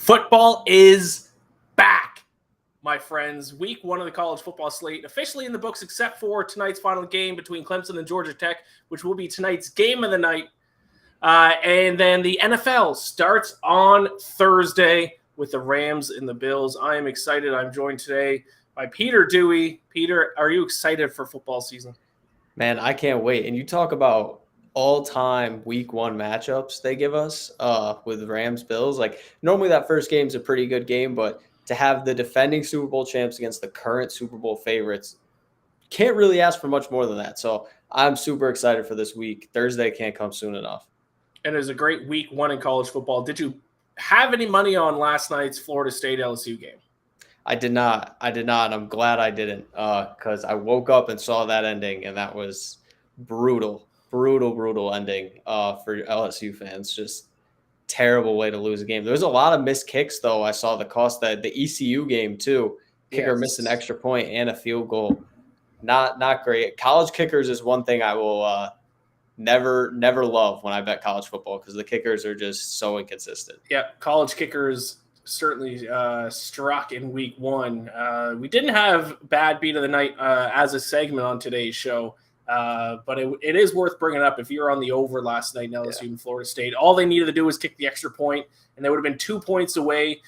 Football is back, my friends. Week one of the college football slate officially in the books, except for tonight's final game between Clemson and Georgia Tech, which will be tonight's game of the night. And then the NFL starts on Thursday with the Rams and the Bills. I am excited. I'm joined today by Peter Dewey. Peter, are you excited for football season? Man, I can't wait. And you talk about all-time week one matchups they give us with Rams Bills. Like normally that first game is a pretty good game, but to have the defending Super Bowl champs against the current Super Bowl favorites, can't really ask for much more than that. So I'm super excited for this week. Thursday can't come soon enough. And it was a great week one in college football. Did you have any money on last night's Florida State LSU game? I did not. I'm glad I didn't because I woke up and saw that ending, and that was brutal ending for LSU fans. Just terrible way to lose a game. There was a lot of missed kicks, though. I saw the cost that the ECU game, too. Kicker missed an extra point and a field goal. Not great. College kickers is one thing I will never love when I bet college football because the kickers are just so inconsistent. Yeah, college kickers certainly struck in week one. We didn't have bad beat of the night as a segment on today's show, but it is worth bringing up. If you're on the over last night in LSU and Florida State, all they needed to do was kick the extra point, and they would have been 2 points away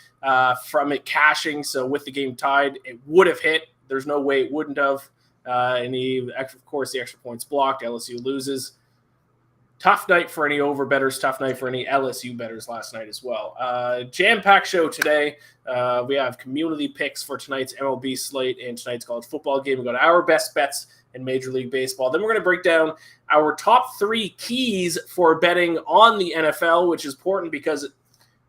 from it cashing. So with the game tied, it would have hit. There's no way it wouldn't have. And of course, the extra points blocked. LSU loses. Tough night for any over bettors, tough night for any LSU bettors last night as well. Jam-packed show today. We have community picks for tonight's MLB slate and tonight's college football game. We got our best bets in Major League Baseball. Then we're going to break down our top 3 keys for betting on the NFL, which is important because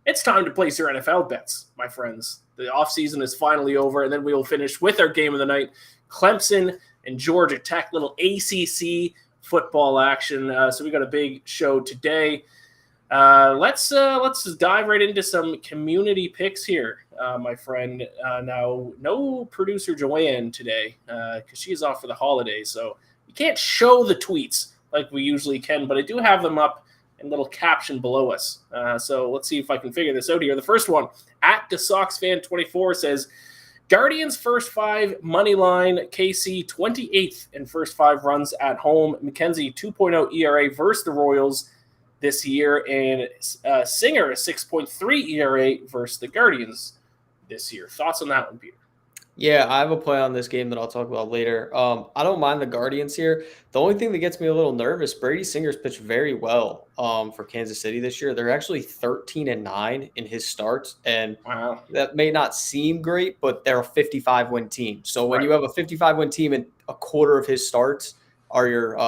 it's time to place your NFL bets, my friends. The offseason is finally over, and then we will finish with our game of the night, Clemson and Georgia Tech, little ACC football action. So we got a big show today. Let's dive right into some community picks here, my friend. Now, no producer Joanne today because she's off for the holidays, so you can't show the tweets like we usually can, but I do have them up in little caption below us. So let's see if I can figure this out here. The first one, at DeSoxFan24, says, Guardians first 5 money line, KC 28th in first 5 runs at home, McKenzie 2.0 ERA versus the Royals this year, and Singer a 6.3 ERA versus the Guardians this year. Thoughts on that one, Peter? Yeah, I have a play on this game that I'll talk about later. I don't mind the Guardians here. The only thing that gets me a little nervous, Brady Singer's pitched very well for Kansas City this year. They're actually 13-9 in his starts, and that may not seem great, but they're a 55-win team. So when you have a 55-win team and a quarter of his starts are your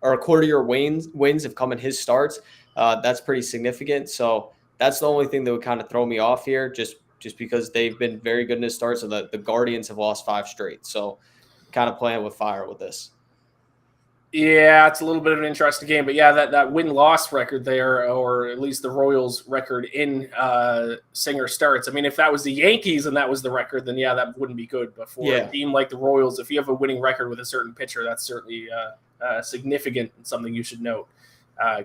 or a quarter of your wins have come in his starts, that's pretty significant. So that's the only thing that would kind of throw me off here, just because they've been very good in his starts, and the Guardians have lost 5 straight. So kind of playing with fire with this. Yeah, it's a little bit of an interesting game. But, yeah, that win-loss record there, or at least the Royals record in Singer starts. I mean, if that was the Yankees and that was the record, then, yeah, that wouldn't be good. But for a team like the Royals, if you have a winning record with a certain pitcher, that's certainly significant and something you should note.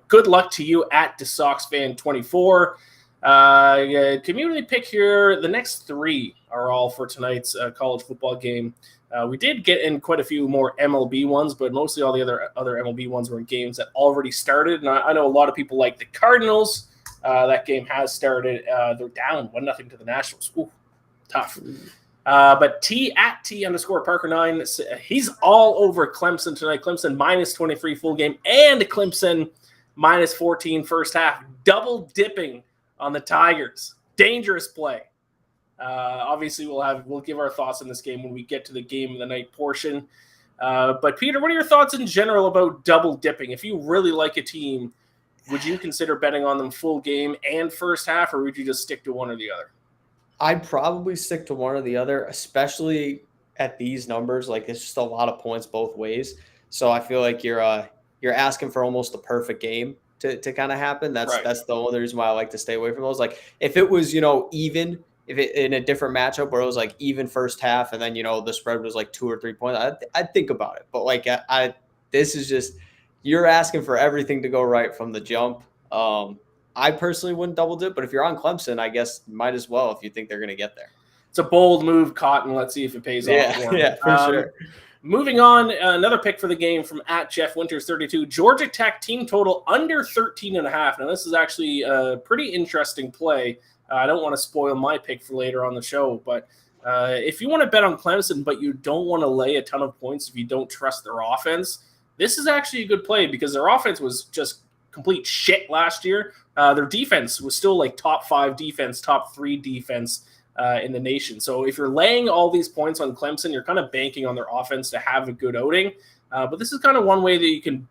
Good luck to you at DeSoxFan24. Community pick here. The next 3 are all for tonight's college football game. We did get in quite a few more MLB ones, but mostly all the other MLB ones were in games that already started. And I know a lot of people like the Cardinals. That game has started. They're down 1-0 to the Nationals. Ooh, tough. But T_Parker9, he's all over Clemson tonight. Clemson -23 full game and Clemson -14 first half. Double dipping on the Tigers. Dangerous play. Obviously, we'll give our thoughts on this game when we get to the game of the night portion. But Peter, what are your thoughts in general about double dipping? If you really like a team, would you consider betting on them full game and first half, or would you just stick to one or the other? I'd probably stick to one or the other, especially at these numbers. Like, it's just a lot of points both ways. So I feel like you're asking for almost the perfect game to kind of happen. That's the only reason why I like to stay away from those. Like, if it was, even if it in a different matchup where it was like even first half and then, the spread was like 2 or 3 points, I'd think about it. But like, this is just, you're asking for everything to go right from the jump. I personally wouldn't double dip, but if you're on Clemson, I guess might as well if you think they're going to get there. It's a bold move, Cotton. Let's see if it pays off for him. Yeah, for sure. Moving on, another pick for the game from @JeffWinters32. Georgia Tech team total under 13.5. Now, this is actually a pretty interesting play. I don't want to spoil my pick for later on the show, but if you want to bet on Clemson, but you don't want to lay a ton of points if you don't trust their offense, this is actually a good play because their offense was just complete shit last year. Their defense was still like top 5 defense, top 3 defense in the nation. So if you're laying all these points on Clemson, you're kind of banking on their offense to have a good outing. But this is kind of one way that you can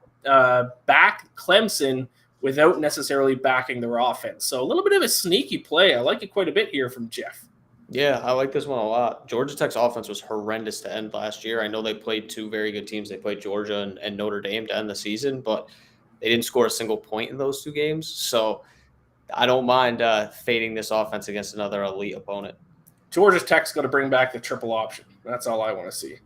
back Clemson without necessarily backing their offense. So a little bit of a sneaky play. I like it quite a bit here from Jeff. Yeah, I like this one a lot. Georgia Tech's offense was horrendous to end last year. I know they played 2 very good teams. They played Georgia and Notre Dame to end the season, but they didn't score a single point in those 2 games. So I don't mind fading this offense against another elite opponent. Georgia Tech's going to bring back the triple option. That's all I want to see.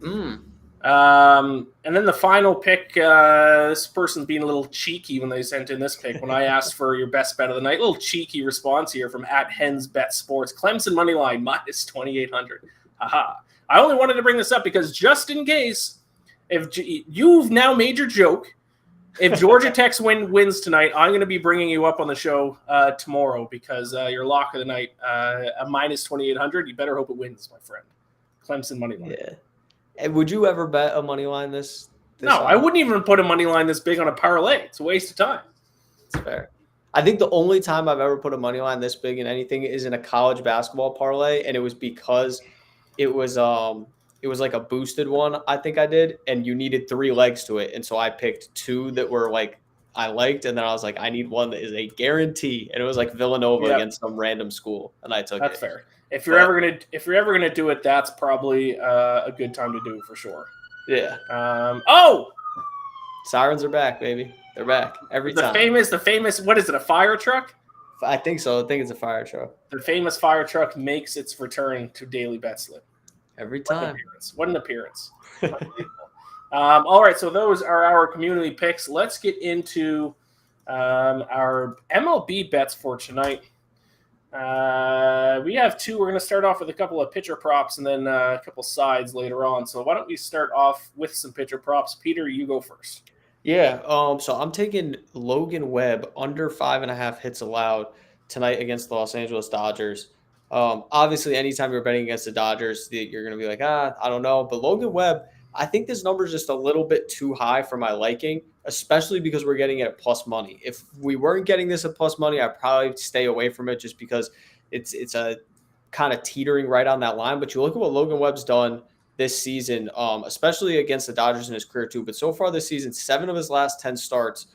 And then the final pick, this person's being a little cheeky when they sent in this pick. When I asked for your best bet of the night, a little cheeky response here from @HensBetSports. Clemson money line minus 2,800. Aha. I only wanted to bring this up because just in case, if you've now made your joke, if Georgia Tech's wins tonight, I'm going to be bringing you up on the show tomorrow because your lock of the night, a minus 2,800. You better hope it wins, my friend. Clemson money line. Yeah. And would you ever bet a money line this No, I wouldn't even put a money line this big on a parlay. It's a waste of time. It's fair. I think the only time I've ever put a money line this big in anything is in a college basketball parlay, and it was because it was like a boosted one, I think I did, and you needed 3 legs to it. And so I picked 2 that were like I liked, and then I was like, I need one that is a guarantee. And it was like Villanova against some random school, and I took it. That's fair. If you're ever gonna do it, that's probably a good time to do it for sure. Yeah. Sirens are back, baby. They're back every time. The famous. What is it? A fire truck? I think so. I think it's a fire truck. The famous fire truck makes its return to Daily Betslip. Every time. What an appearance. All right, so those are our community picks. Let's get into our MLB bets for tonight. We have 2. We're going to start off with a couple of pitcher props and then a couple sides later on. So why don't we start off with some pitcher props? Peter, you go first. Yeah, so I'm taking Logan Webb under 5.5 hits allowed tonight against the Los Angeles Dodgers. Obviously, anytime you're betting against the Dodgers, you're going to be like, I don't know. But Logan Webb, I think this number is just a little bit too high for my liking, especially because we're getting it at plus money. If we weren't getting this at plus money, I'd probably stay away from it just because it's a kind of teetering right on that line. But you look at what Logan Webb's done this season, especially against the Dodgers in his career too. But so far this season, 7 of his last 10 starts,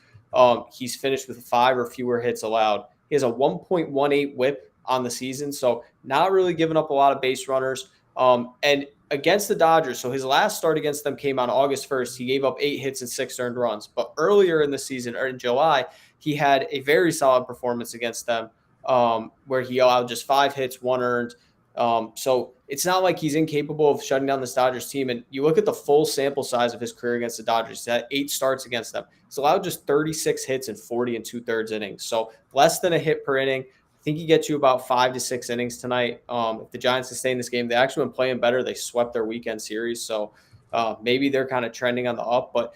he's finished with 5 or fewer hits allowed. He has a 1.18 whip on the season, so not really giving up a lot of base runners. And against the Dodgers, so his last start against them came on August 1st. He gave up 8 hits and 6 earned runs. But earlier in the season, or in July, he had a very solid performance against them where he allowed just 5 hits, 1 earned. So it's not like he's incapable of shutting down this Dodgers team. And you look at the full sample size of his career against the Dodgers. He's had 8 starts against them. He's allowed just 36 hits in 40 2/3 innings. So less than a hit per inning. I think he gets you about 5 to 6 innings tonight. If the Giants sustain this game, they actually been playing better. They swept their weekend series. So maybe they're kind of trending on the up. But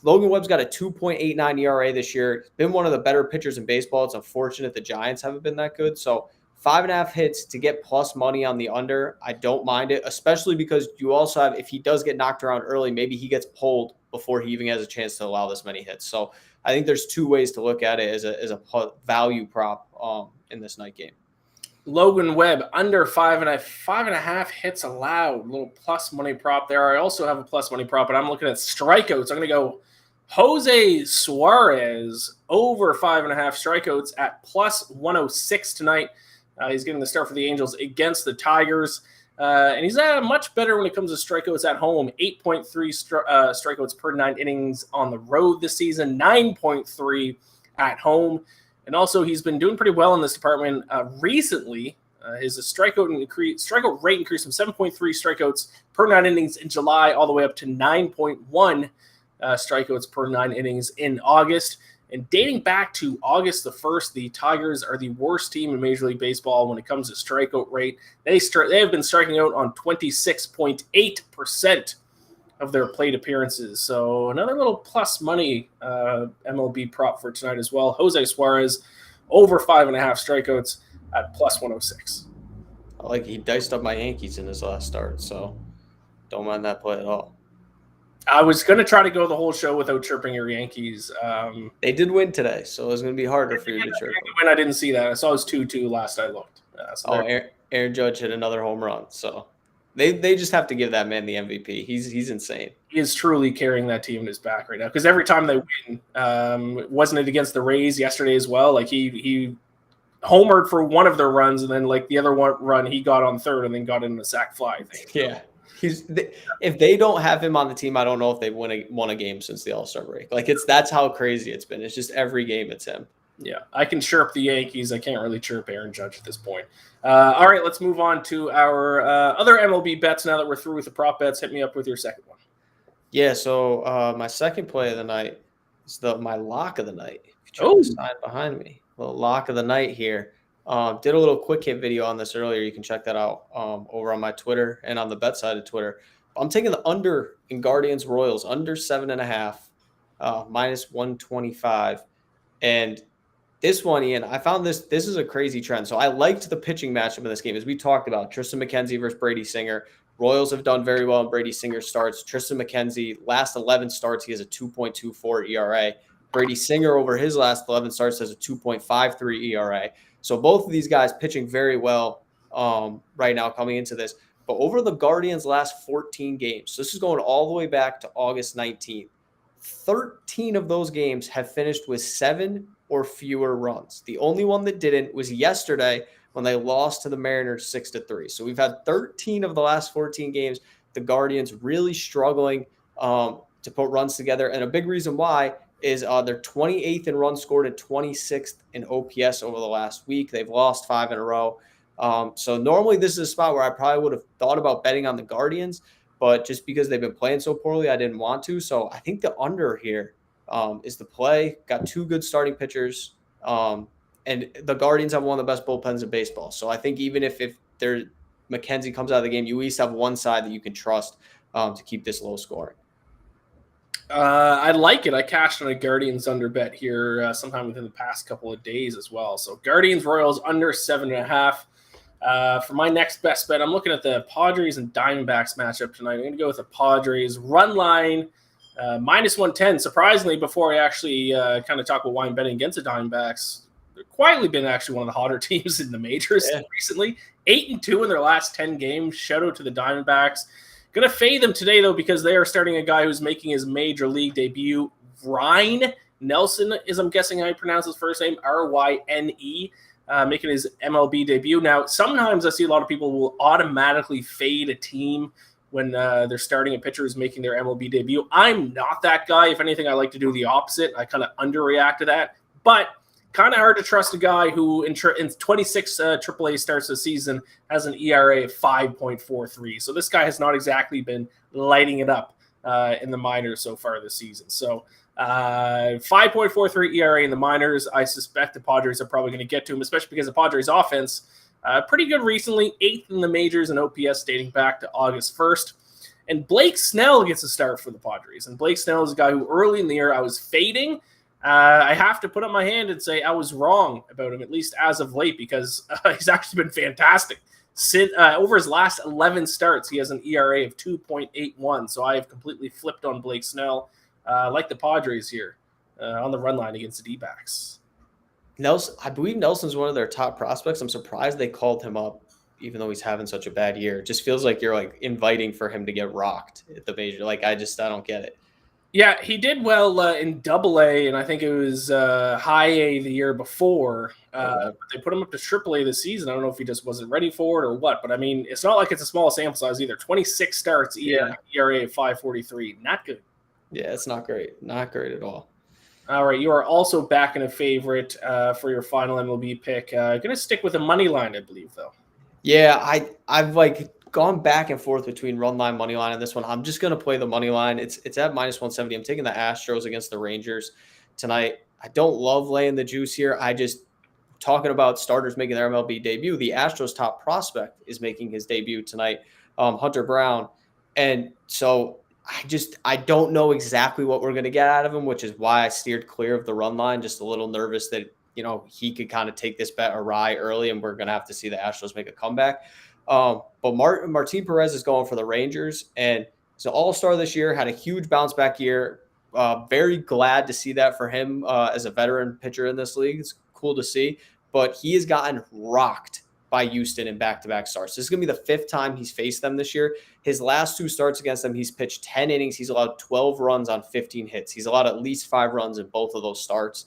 Logan Webb's got a 2.89 ERA this year. Been one of the better pitchers in baseball. It's unfortunate the Giants haven't been that good. So 5.5 hits to get plus money on the under. I don't mind it, especially because you also have, if he does get knocked around early, maybe he gets pulled before he even has a chance to allow this many hits. So I think there's 2 ways to look at it as a value prop in this night game. Logan Webb under 5.5 hits allowed. Little plus money prop there. I also have a plus money prop, but I'm looking at strikeouts. I'm going to go Jose Suarez over 5.5 strikeouts at plus 106 tonight. He's getting the start for the Angels against the Tigers. And he's much better when it comes to strikeouts at home. 8.3 strikeouts per 9 innings on the road this season. 9.3 at home. And also, he's been doing pretty well in this department recently. His strikeout rate increased from 7.3 strikeouts per 9 innings in July all the way up to 9.1 strikeouts per 9 innings in August. And dating back to August the 1st, the Tigers are the worst team in Major League Baseball when it comes to strikeout rate. They have been striking out on 26.8% of their plate appearances. So another little plus money MLB prop for tonight as well. Jose Suarez over 5.5 strikeouts at plus 106. He diced up my Yankees in his last start, so don't mind that play at all. I was going to try to go the whole show without chirping your Yankees. They did win today, so it was going to be harder for you to chirp. When I didn't see that. I saw it was 2-2 last I looked. Aaron Judge hit another home run, so they just have to give that man the MVP. He's insane. He is truly carrying that team in his back right now, because every time they win, wasn't it against the Rays yesterday as well? Like he homered for one of their runs, and then like the other one run he got on third and then got in the sac fly thing. Yeah. If they don't have him on the team, I don't know if they've won a game since the All-Star break. That's how crazy it's been. It's just every game it's him. Yeah, I can chirp the Yankees. I can't really chirp Aaron Judge at this point. All right, let's move on to our other MLB bets now that we're through with the prop bets. Hit me up with your second one. Yeah, so my second play of the night is my lock of the night. If you check the sign behind me, little lock of the night here. Did a little quick hit video on this earlier. You can check that out over on my Twitter and on the BetSided Twitter. I'm taking the under in Guardians Royals, under 7.5, minus 125. And this one, Ian, I found this is a crazy trend. So I liked the pitching matchup in this game. As we talked about, Tristan McKenzie versus Brady Singer. Royals have done very well in Brady Singer starts. Tristan McKenzie, last 11 starts, he has a 2.24 ERA. Brady Singer over his last 11 starts has a 2.53 ERA. So both of these guys pitching very well right now coming into this. But over the Guardians' last 14 games, so this is going all the way back to August 19th, 13 of those games have finished with 7 or fewer runs. The only one that didn't was yesterday when they lost to the Mariners 6-3. So we've had 13 of the last 14 games. The Guardians really struggling to put runs together. And a big reason why is they're 28th in runs scored and 26th in OPS over the last week. They've lost 5 in a row. So normally this is a spot where I probably would have thought about betting on the Guardians, but just because they've been playing so poorly, I didn't want to. So I think the under here is the play. Got 2 good starting pitchers. And the Guardians have one of the best bullpens in baseball. So I think even if McKenzie comes out of the game, you at least have one side that you can trust to keep this low scoring. I like it. I cashed on a Guardians under bet here sometime within the past couple of days as well. So Guardians Royals under 7.5. For my next best bet, I'm looking at the Padres and Diamondbacks matchup tonight. I'm going to go with the Padres run line minus 110. Surprisingly, before I actually kind of talk about why I'm betting against the Diamondbacks, they've quietly been actually one of the hotter teams in the majors recently. 8-2 in their last 10 games. Shout out to the Diamondbacks. Going to fade them today, though, because they are starting a guy who's making his major league debut. Ryne Nelson is, I'm guessing how you pronounce his first name, Ryne, making his MLB debut. Now, sometimes I see a lot of people will automatically fade a team when they're starting a pitcher who's making their MLB debut. I'm not that guy. If anything, I like to do the opposite. I kind of underreact to that. But kind of hard to trust a guy who in 26 AAA starts this season has an ERA of 5.43. So this guy has not exactly been lighting it up in the minors so far this season. So 5.43 ERA in the minors. I suspect the Padres are probably going to get to him, especially because the Padres offense pretty good recently, 8th in the majors in OPS dating back to August 1st. And Blake Snell gets a start for the Padres. And Blake Snell is a guy who early in the year I was fading. I have to put up my hand and say I was wrong about him, at least as of late, because he's actually been fantastic. Over his last 11 starts, he has an ERA of 2.81. So I have completely flipped on Blake Snell, like the Padres here, on the run line against the D-backs. Nelson, I believe Nelson's one of their top prospects. I'm surprised they called him up, even though he's having such a bad year. It just feels like you're inviting for him to get rocked at the major. I don't get it. Yeah, he did well in Double-A, and I think it was High-A the year before. They put him up to Triple-A this season. I don't know if he just wasn't ready for it or what, but I mean, it's not like it's a small sample size either. 26 starts, ERA of 5.43. Not good. Yeah, it's not great. Not great at all. All right, you are also back in a favorite for your final MLB pick. Going to stick with a money line, I believe, though. Yeah, I've gone back and forth between run line, money line, and this one. I'm just going to play the money line. It's at minus 170. I'm taking the Astros against the Rangers tonight. I don't love laying the juice here. Talking about starters making their MLB debut, the Astros' top prospect is making his debut tonight, Hunter Brown. And so I don't know exactly what we're going to get out of him, which is why I steered clear of the run line. Just a little nervous that, he could kind of take this bet awry early and we're going to have to see the Astros make a comeback. But Martin Perez is going for the Rangers, and he's an all-star this year, had a huge bounce back year. Very glad to see that for him as a veteran pitcher in this league. It's cool to see, but he has gotten rocked by Houston in back-to-back starts. This is going to be the 5th time he's faced them this year. His last 2 starts against them, he's pitched 10 innings. He's allowed 12 runs on 15 hits. He's allowed at least 5 runs in both of those starts.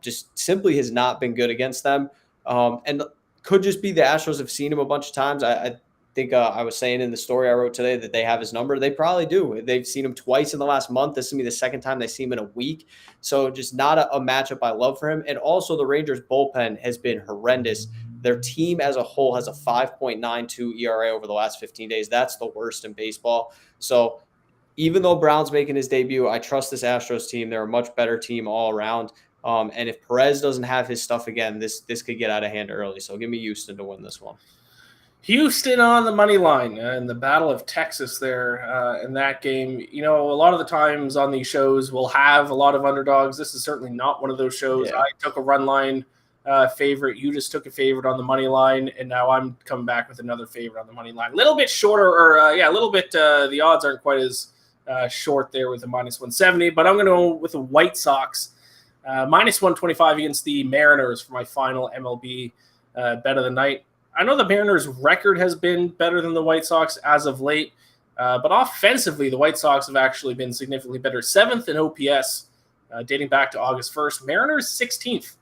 Just simply has not been good against them. And could just be the Astros have seen him a bunch of times. I think I was saying in the story I wrote today that they have his number. They probably do. They've seen him twice in the last month. This will be the 2nd time they see him in a week. So just not a matchup I love for him. And also the Rangers bullpen has been horrendous. Their team as a whole has a 5.92 ERA over the last 15 days. That's the worst in baseball. So even though Brown's making his debut, I trust this Astros team. They're a much better team all around. And if Perez doesn't have his stuff again, this could get out of hand early. So give me Houston to win this one. Houston on the money line in the Battle of Texas there in that game. A lot of the times on these shows we'll have a lot of underdogs. This is certainly not one of those shows. Yeah. I took a run line favorite. You just took a favorite on the money line, and now I'm coming back with another favorite on the money line. A little bit shorter, a little bit. The odds aren't quite as short there with a -170, but I'm going to go with the White Sox. -125 against the Mariners for my final MLB bet of the night. I know the Mariners' record has been better than the White Sox as of late, but offensively, the White Sox have actually been significantly better. 7th in OPS dating back to August 1st. Mariners 16th,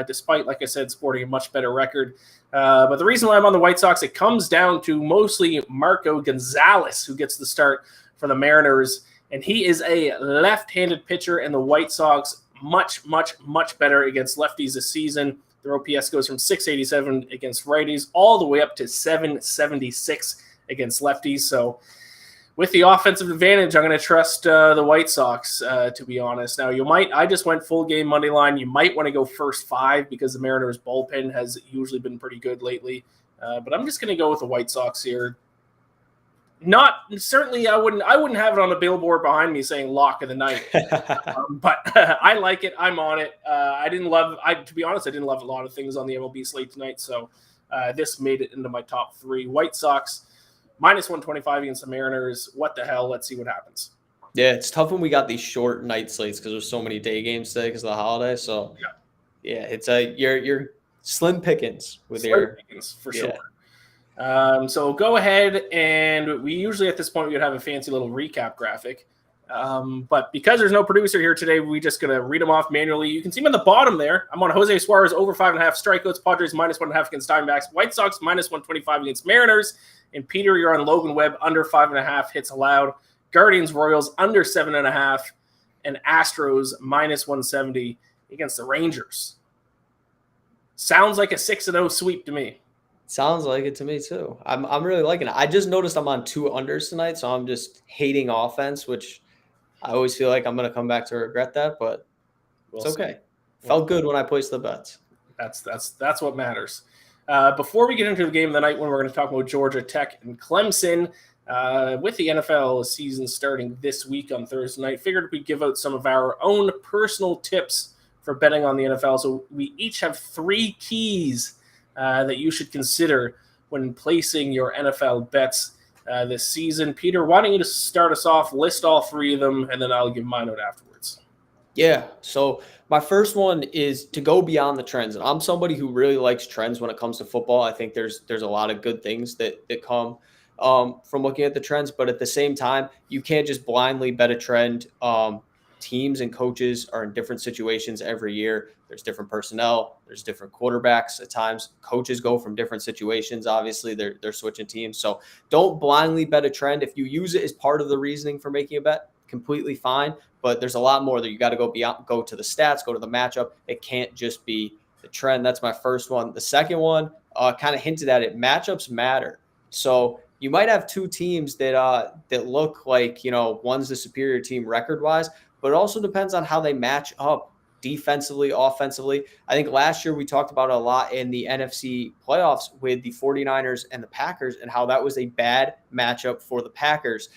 despite, like I said, sporting a much better record. But the reason why I'm on the White Sox, it comes down to mostly Marco Gonzalez, who gets the start for the Mariners, and he is a left-handed pitcher, and the White Sox much, much, much better against lefties this season. Their OPS goes from 687 against righties all the way up to 776 against lefties. So with the offensive advantage, I'm going to trust the White Sox, to be honest. Now, I just went full game money line. You might want to go first 5 because the Mariners bullpen has usually been pretty good lately. But I'm just going to go with the White Sox here. Not certainly, I wouldn't have it on a billboard behind me saying lock of the night, but I like it. I'm on it. To be honest, I didn't love a lot of things on the MLB slate tonight, so this made it into my top 3. White Sox -125 against the Mariners. What the hell? Let's see what happens. Yeah, it's tough when we got these short night slates because there's so many day games today because of the holiday. So yeah, it's you're slim pickings with pickings for sure. So go ahead, and we usually at this point we would have a fancy little recap graphic. But because there's no producer here today, we're just going to read them off manually. You can see them on the bottom there. I'm on Jose Suarez over 5.5 strikeouts, Padres -1.5 against Diamondbacks, White Sox -125 against Mariners, and Peter, you're on Logan Webb under 5.5 hits allowed, Guardians Royals under 7.5, and Astros -170 against the Rangers. Sounds like a 6-0 sweep to me. Sounds like it to me too. I'm really liking it. I just noticed I'm on 2 unders tonight, so I'm just hating offense, which I always feel like I'm going to come back to regret that, but it's okay. Felt good when I placed the bets. That's what matters. Before we get into the game of the night, when we're going to talk about Georgia Tech and Clemson, with the NFL season starting this week on Thursday night, figured we'd give out some of our own personal tips for betting on the NFL. So we each have 3 keys that you should consider when placing your NFL bets this season. Peter, why don't you just start us off, list all 3 of them, and then I'll give my note afterwards. Yeah, so my first one is to go beyond the trends. And I'm somebody who really likes trends when it comes to football. I think there's a lot of good things that come from looking at the trends. But at the same time, you can't just blindly bet a trend. Teams and coaches are in different situations every year. There's different personnel. There's different quarterbacks at times. Coaches go from different situations. Obviously, they're switching teams. So don't blindly bet a trend. If you use it as part of the reasoning for making a bet, completely fine. But there's a lot more that you got to go beyond. Go to the stats. Go to the matchup. It can't just be the trend. That's my first one. The second one, kind of hinted at it. Matchups matter. So you might have 2 teams that look like, one's the superior team record-wise, but it also depends on how they match up defensively, offensively. I think last year we talked about it a lot in the NFC playoffs with the 49ers and the Packers and how that was a bad matchup for the Packers.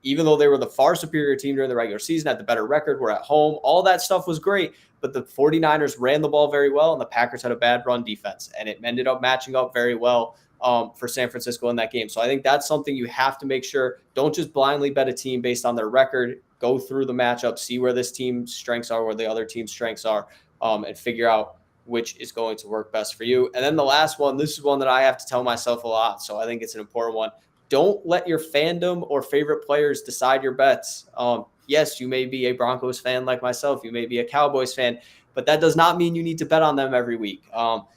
Even though they were the far superior team during the regular season, had the better record, were at home, all that stuff was great. But the 49ers ran the ball very well, and the Packers had a bad run defense. And it ended up matching up very well for San Francisco in that game. So I think that's something you have to make sure. Don't just blindly bet a team based on their record. Go through the matchup, see where this team's strengths are, where the other team's strengths are, and figure out which is going to work best for you. And then the last one, this is one that I have to tell myself a lot, so I think it's an important one. Don't let your fandom or favorite players decide your bets. Yes, you may be a Broncos fan like myself. You may be a Cowboys fan, but that does not mean you need to bet on them every week.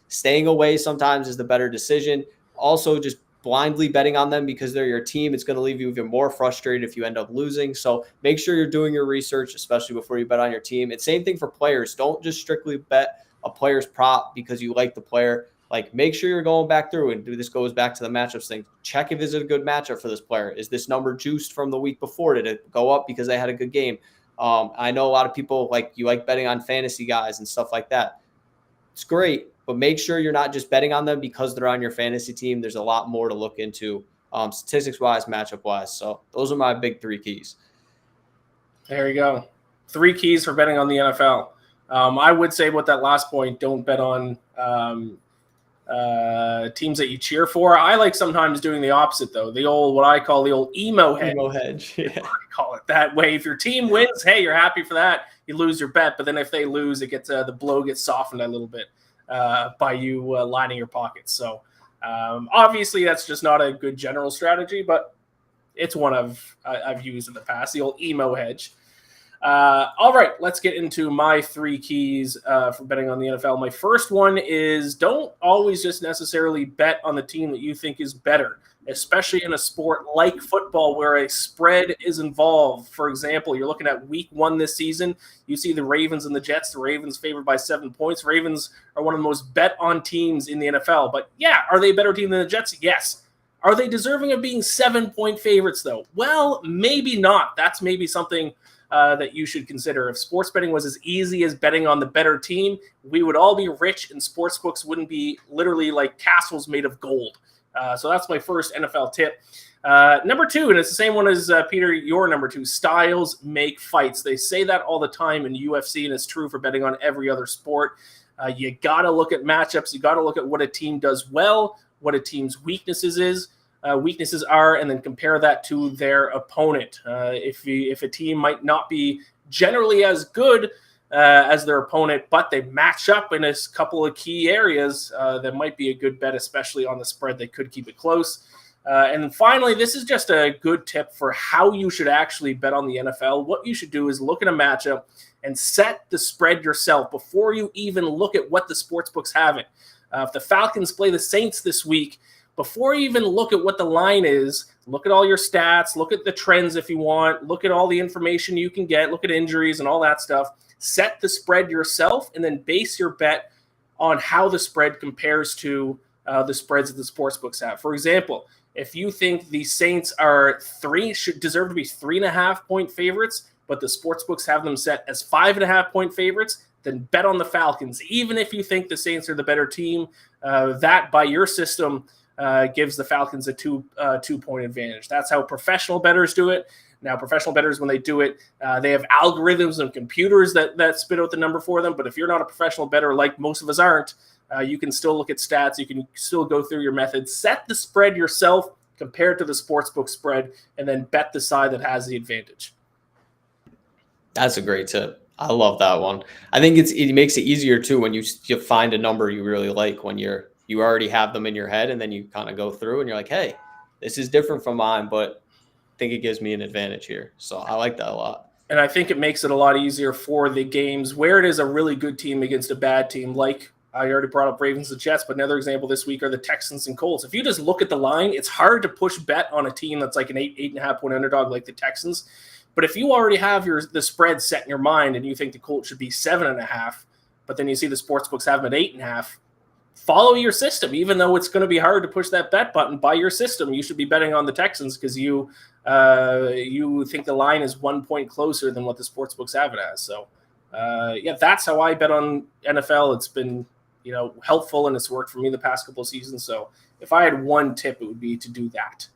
Staying away sometimes is the better decision. Also, just blindly betting on them because they're your team, it's going to leave you even more frustrated if you end up losing. So make sure you're doing your research, especially before you bet on your team. And same thing for players. Don't just strictly bet a player's prop because you like the player. Like, make sure you're going back through, and this goes back to the matchups thing. Check if it's a good matchup for this player. Is this number juiced from the week before? Did it go up because they had a good game? I know a lot of people you like betting on fantasy guys and stuff like that. It's great, but make sure you're not just betting on them because they're on your fantasy team. There's a lot more to look into statistics-wise, matchup-wise. So those are my big 3 keys. There you go. 3 keys for betting on the NFL. I would say with that last point, don't bet on teams that you cheer for. I like sometimes doing the opposite, though. What I call the old emo hedge. Emo hedge, yeah. I call it that way. If your team wins, hey, you're happy for that. You lose your bet, but then if they lose, it gets the blow gets softened a little bit by you lining your pockets. So obviously, that's just not a good general strategy, but it's one I've used in the past. The old emo hedge. All right, let's get into my 3 keys for betting on the NFL. My first one is don't always just necessarily bet on the team that you think is better, especially in a sport like football where a spread is involved. For example, you're looking at week 1 this season. You see the Ravens and the Jets. The Ravens favored by 7 points. Ravens are one of the most bet on teams in the NFL. But yeah, are they a better team than the Jets? Yes. Are they deserving of being 7-point favorites, though? Well, maybe not. That's maybe something that you should consider. If sports betting was as easy as betting on the better team, we would all be rich and sports books wouldn't be literally like castles made of gold. So that's my first NFL tip. Number 2, and it's the same one as Peter, your number 2, styles make fights. They say that all the time in UFC, and it's true for betting on every other sport. You got to look at matchups. You got to look at what a team does well, what a team's weaknesses are, and then compare that to their opponent. If a team might not be generally as good as their opponent, but they match up in a couple of key areas, that might be a good bet, especially on the spread. They could keep it close. And then finally, this is just a good tip for how you should actually bet on the NFL. What you should do is look at a matchup and set the spread yourself before you even look at what the sportsbooks have it. If the Falcons play the Saints this week, before you even look at what the line is, look at all your stats, look at the trends if you want, look at all the information you can get, look at injuries and all that stuff. Set the spread yourself and then base your bet on how the spread compares to the spreads that the sportsbooks have. For example, if you think the Saints should deserve to be 3.5-point favorites, but the sportsbooks have them set as 5.5-point favorites, then bet on the Falcons. Even if you think the Saints are the better team, that by your system gives the Falcons a 2-point advantage. That's how professional bettors do it. Now, professional bettors, when they do it, they have algorithms and computers that spit out the number for them. But if you're not a professional bettor, like most of us aren't, you can still look at stats. You can still go through your methods. Set the spread yourself, compare it to the sportsbook spread, and then bet the side that has the advantage. That's a great tip. I love that one. I think it makes it easier, too, when you find a number you really like when you already have them in your head, and then you kind of go through and you're like, hey, this is different from mine, but I think it gives me an advantage here. So I like that a lot. And I think it makes it a lot easier for the games where it is a really good team against a bad team. Like I already brought up Ravens and Jets, but another example this week are the Texans and Colts. If you just look at the line, it's hard to push bet on a team that's like an 8.5-point underdog like the Texans. But if you already have the spread set in your mind and you think the Colts should be 7.5, but then you see the sportsbooks have them at 8.5, follow your system. Even though it's going to be hard to push that bet button, by your system, you should be betting on the Texans because you think the line is 1 point closer than what the sportsbooks have it as. So That's how I bet on NFL. It's been, helpful, and it's worked for me the past couple of seasons. So if I had one tip, it would be to do that.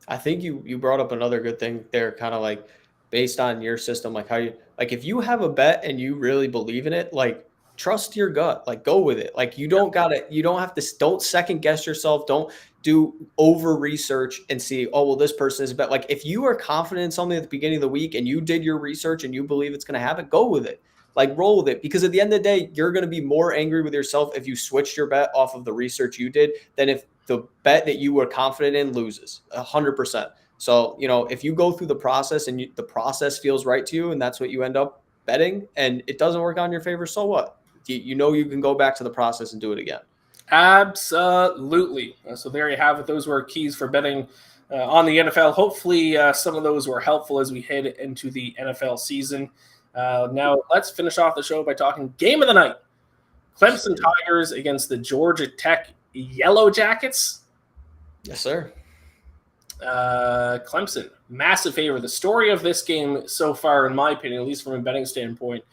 I think you brought up another good thing there, kind of like based on your system, like how you, like if you have a bet and you really believe in it, like trust your gut, like go with it. Like you don't have to, don't second guess yourself. Don't do over research and see, oh, well, this person is a bet. Like if you are confident in something at the beginning of the week and you did your research and you believe it's going to happen, go with it. Like roll with it, because at the end of the day, you're going to be more angry with yourself if you switched your bet off of the research you did than if the bet that you were confident in loses 100%. So, if you go through the process and the process feels right to you and that's what you end up betting and it doesn't work out in your favor, so what? You can go back to the process and do it again. Absolutely. So there you have it. Those were keys for betting on the NFL. Hopefully some of those were helpful as we head into the NFL season. Now let's finish off the show by talking game of the night. Clemson Tigers against the Georgia Tech Yellow Jackets. Yes, sir. Clemson, massive favor. The story of this game so far, in my opinion, at least from a betting standpoint,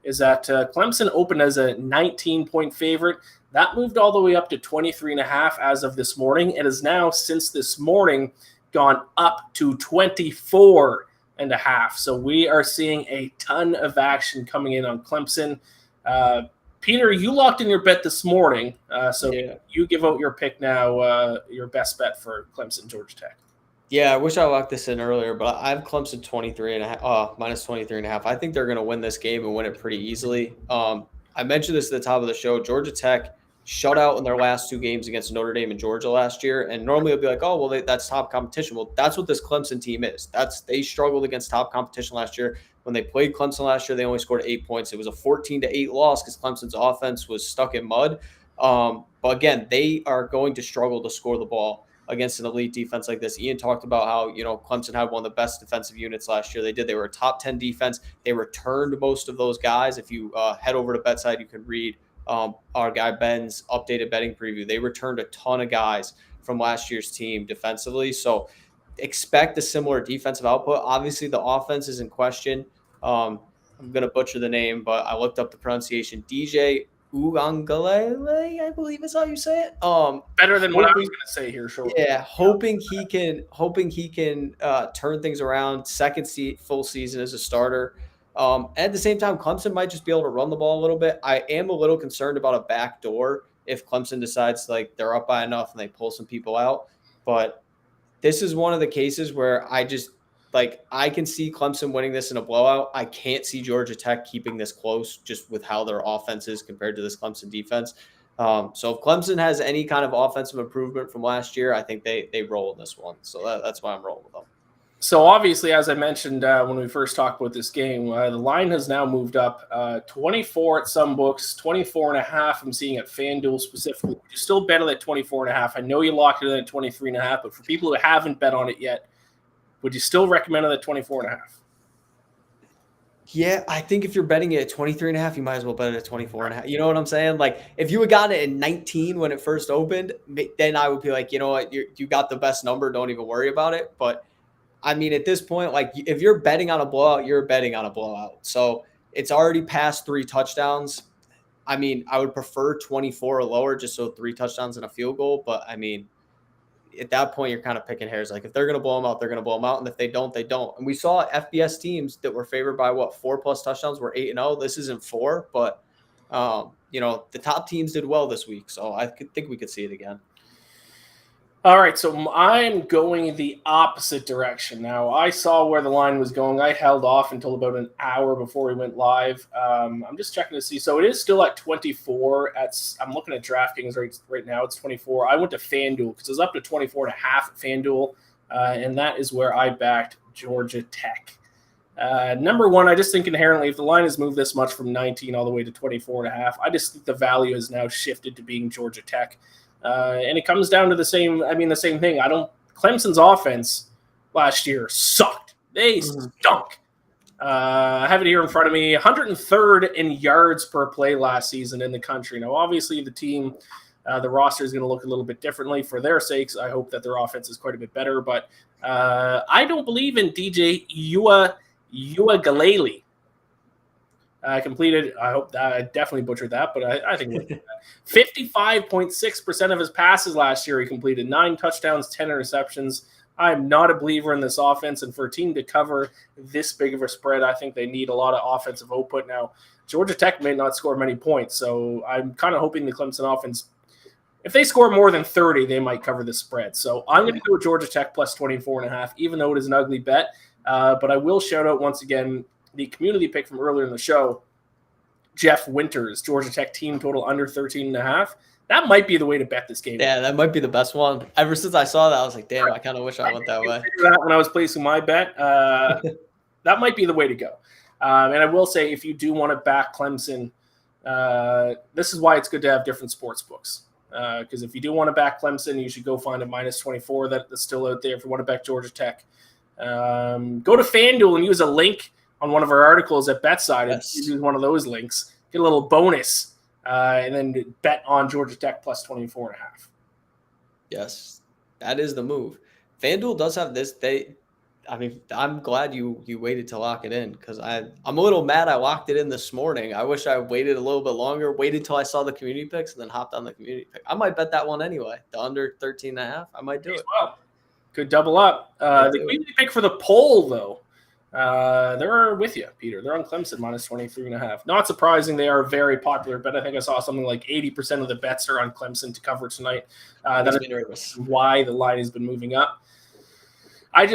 is that Clemson opened as a 19-point favorite. That moved all the way up to 23.5 as of this morning. It has now, since this morning, gone up to 24.5. So we are seeing a ton of action coming in on Clemson. Peter, you locked in your bet this morning. You give out your pick now, your best bet for Clemson, Georgia Tech. Yeah, I wish I locked this in earlier, but I have Clemson minus 23.5. I think they're going to win this game and win it pretty easily. I mentioned this at the top of the show. Georgia Tech shut out in their last two games against Notre Dame and Georgia last year. And normally it'll be like, oh, well, that's top competition. Well, that's what this Clemson team is. They struggled against top competition last year. When they played Clemson last year, they only scored 8 points. It was a 14-8 loss because Clemson's offense was stuck in mud. But again, they are going to struggle to score the ball against an elite defense like this. Iain talked about how, Clemson had one of the best defensive units last year. They were a top 10 defense. They returned most of those guys. If you head over to BetSide, you can read our guy Ben's updated betting preview. They returned a ton of guys from last year's team defensively. So expect a similar defensive output. Obviously, the offense is in question. I'm going to butcher the name, but I looked up the pronunciation. DJ Uiagalelei, I believe is how you say it. Better than what I was going to say here, sure. Yeah, hoping he can turn things around. Second full season as a starter. At the same time, Clemson might just be able to run the ball a little bit. I am a little concerned about a backdoor if Clemson decides like they're up by enough and they pull some people out. But this is one of the cases where I can see Clemson winning this in a blowout. I can't see Georgia Tech keeping this close just with how their offense is compared to this Clemson defense. So if Clemson has any kind of offensive improvement from last year, I think they roll in this one. So that's why I'm rolling with them. So obviously, as I mentioned when we first talked about this game, the line has now moved up 24 at some books, 24.5 I'm seeing at FanDuel specifically. You still bet it at 24.5. I know you locked it in at 23.5, but for people who haven't bet on it yet, would you still recommend it at 24.5? Yeah, I think if you're betting it at 23.5, you might as well bet it at 24.5. You know what I'm saying? Like if you had gotten it at 19 when it first opened, then I would be like, you know what, you got the best number. Don't even worry about it. But I mean, at this point, like if you're betting on a blowout, you're betting on a blowout. So it's already past 3 touchdowns. I mean, I would prefer 24 or lower just so 3 touchdowns and a field goal. But I mean, at that point, you're kind of picking hairs. Like if they're going to blow them out, they're going to blow them out. And if they don't, they don't. And we saw FBS teams that were favored by 4+ touchdowns were 8-0. This isn't 4, but the top teams did well this week. So I think we could see it again. All right, so I'm going the opposite direction now. I saw where the line was going. I held off until about an hour before we went live. I'm just checking to see. So it is still at 24. I'm looking at DraftKings right now. It's 24. I went to FanDuel because it was up to 24.5 at FanDuel, and that is where I backed Georgia Tech. Number one, I just think inherently if the line has moved this much from 19 all the way to 24.5, I just think the value has now shifted to being Georgia Tech. And it comes down to the same thing. Clemson's offense last year sucked. They stunk. I have it here in front of me. 103rd in yards per play last season in the country. Now, obviously, the team, the roster is going to look a little bit differently. For their sakes, I hope that their offense is quite a bit better. But I don't believe in DJ Uiagalelei. Completed, I hope that I definitely butchered that, but I think 55.6% of his passes last year he completed, 9 touchdowns, 10 interceptions. I'm not a believer in this offense, and for a team to cover this big of a spread, I think they need a lot of offensive output. Now, Georgia Tech may not score many points, so I'm kind of hoping the Clemson offense, if they score more than 30, they might cover the spread. So I'm going to go with Georgia Tech plus 24.5, even though it is an ugly bet. But I will shout out once again the community pick from earlier in the show, Jeff Winters, Georgia Tech team total under 13.5. That might be the way to bet this game. Yeah, that might be the best one. Ever since I saw that, I was like, damn, I kind of wish I went that way. That when I was placing my bet, that might be the way to go. And I will say, if you do want to back Clemson, this is why it's good to have different sports books. Because if you do want to back Clemson, you should go find a minus 24 that's still out there if you want to back Georgia Tech. Go to FanDuel and use a link on one of our articles at BetSided. Yes. Use one of those links. Get a little bonus. And then bet on Georgia Tech plus 24.5. Yes, that is the move. FanDuel does have this. I'm glad you waited to lock it in because I'm a little mad I locked it in this morning. I wish I waited a little bit longer, waited till I saw the community picks, and then hopped on the community pick. I might bet that one anyway. The under 13.5. I might do it. Well, could double up. The community pick for the poll, though. They're with you, Peter. They're on Clemson minus 23.5. Not surprising. They are very popular, but I think I saw something like 80% of the bets are on Clemson to cover tonight. That's why the line has been moving up. I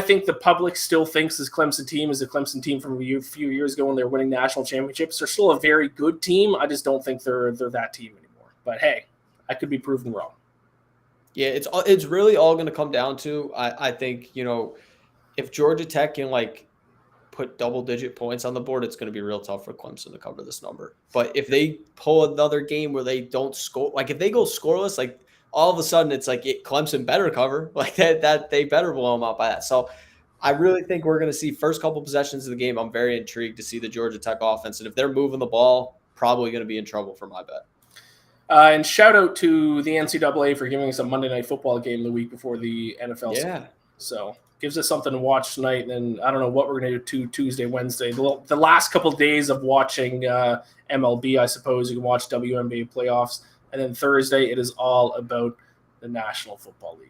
think the public still thinks this Clemson team is a Clemson team from a few years ago when they were winning national championships. They're still a very good team. I just don't think they're that team anymore. But hey, I could be proven wrong. Yeah, it's really all going to come down to I think, if Georgia Tech can put double-digit points on the board, it's going to be real tough for Clemson to cover this number. But if they pull another game where they don't score, if they go scoreless, all of a sudden it's Clemson better cover, that they better blow them out by that. So I really think we're going to see first couple possessions of the game. I'm very intrigued to see the Georgia Tech offense, and if they're moving the ball, probably going to be in trouble for my bet. And shout out to the NCAA for giving us a Monday Night Football game the week before the NFL season. So gives us something to watch tonight. And I don't know what we're going to do Tuesday, Wednesday. The last couple of days of watching MLB, I suppose. You can watch WNBA playoffs. And then Thursday, it is all about the National Football League.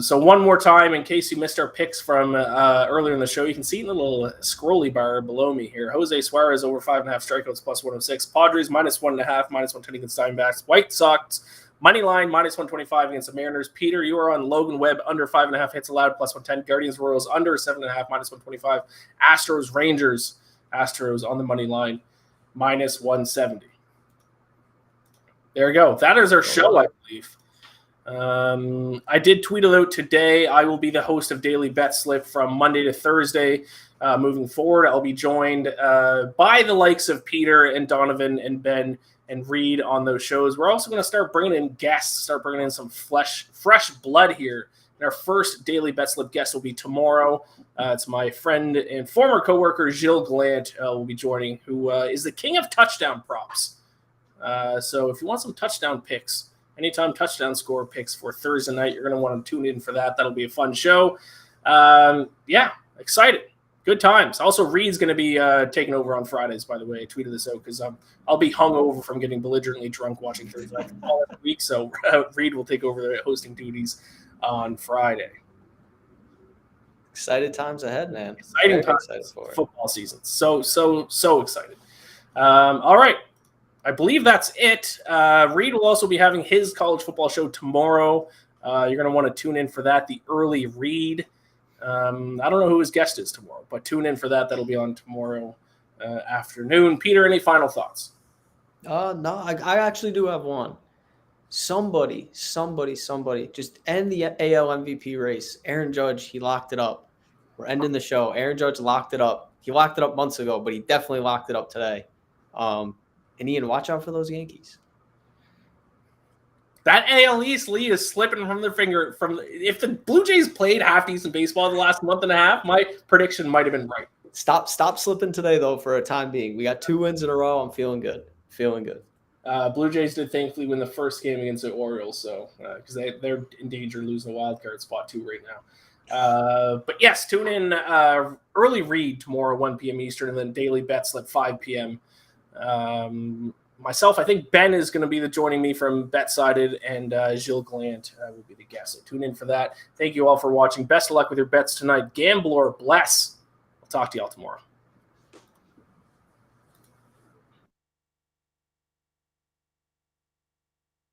So one more time, in case you missed our picks from earlier in the show, you can see in the little scrolly bar below me here. Jose Suarez over 5.5 strikeouts plus 106. Padres minus 1.5, minus 110 against Diamondbacks. White Sox money line minus 125 against the Mariners. Peter, you are on Logan Webb under 5.5 hits allowed plus 110. Guardians Royals under 7.5 minus 125. Astros Rangers. Astros on the money line minus 170. There we go. That is our show, I believe. I did tweet it out today. I will be the host of Daily Betslip from Monday to Thursday. Moving forward, I'll be joined by the likes of Peter and Donovan and Ben and Reed on those shows. We're also going to start bringing in guests, start bringing in some fresh blood here. And our first Daily Betslip guest will be tomorrow. It's my friend and former coworker, Gilles Gallant, will be joining, who is the king of touchdown props. So if you want some touchdown picks, anytime touchdown score picks for Thursday night, you're going to want to tune in for that. That'll be a fun show. Excited. Good times. Also, Reed's going to be taking over on Fridays, by the way. I tweeted this out because I'll be hungover from getting belligerently drunk watching Thursday night football every week. So Reed will take over the hosting duties on Friday. Excited times ahead, man. Exciting times for football season. So excited. All right. I believe that's it. Reed will also be having his college football show tomorrow. You're going to want to tune in for that, the early Reed. I don't know who his guest is tomorrow, but tune in for that. That'll be on tomorrow afternoon. Peter, any final thoughts? No, I actually do have one. Somebody, just end the AL MVP race. Aaron Judge, he locked it up. We're ending the show. Aaron Judge locked it up. He locked it up months ago, but he definitely locked it up today. And Iain, watch out for those Yankees. That AL East lead is slipping from their finger. If the Blue Jays played half-decent baseball the last month and a half, my prediction might have been right. Stop slipping today, though, for a time being. We got 2 wins in a row. I'm feeling good. Blue Jays did thankfully win the first game against the Orioles, so because they're in danger of losing the wild card spot too right now. But yes, tune in early read tomorrow 1 p.m. Eastern, and then Daily Betslip 5 p.m. Myself, I think Ben is going to be joining me from BetSided, and Gilles Glant will be the guest. So tune in for that. Thank you all for watching. Best of luck with your bets tonight. Gambler bless. I'll talk to you all tomorrow.